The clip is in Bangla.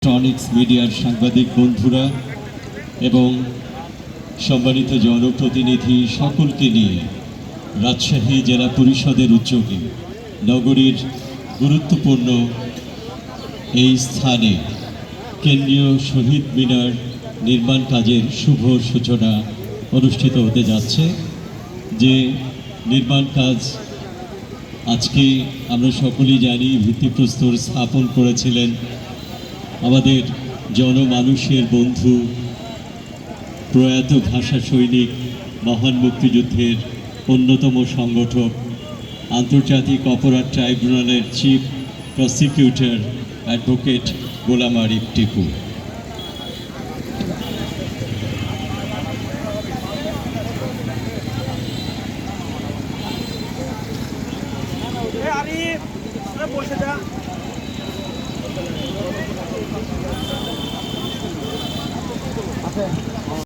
ইলেকট্রনিক্স মিডিয়ার সাংবাদিক বন্ধুরা এবং সম্মানিত জনপ্রতিনিধি সকলকে নিয়ে রাজশাহী জেলা পরিষদের উদ্যোগে নগরীর গুরুত্বপূর্ণ এই স্থানে কেন্দ্রীয় শহীদ মিনার নির্মাণ কাজের শুভ সূচনা অনুষ্ঠিত হতে যাচ্ছে। যে নির্মাণ কাজ আজকে আমরা সকলেই জানি ভিত্তিপ্রস্তর স্থাপন করেছিলেন আমাদের জনমানুষের বন্ধু প্রয়াত ভাষা সৈনিক মহান মুক্তিযুদ্ধের অন্যতম সংগঠক আন্তর্জাতিক অপরাধ ট্রাইব্যুনালের চিফ প্রসিকিউটর অ্যাডভোকেট গোলাম আরিফ টিপু। আছে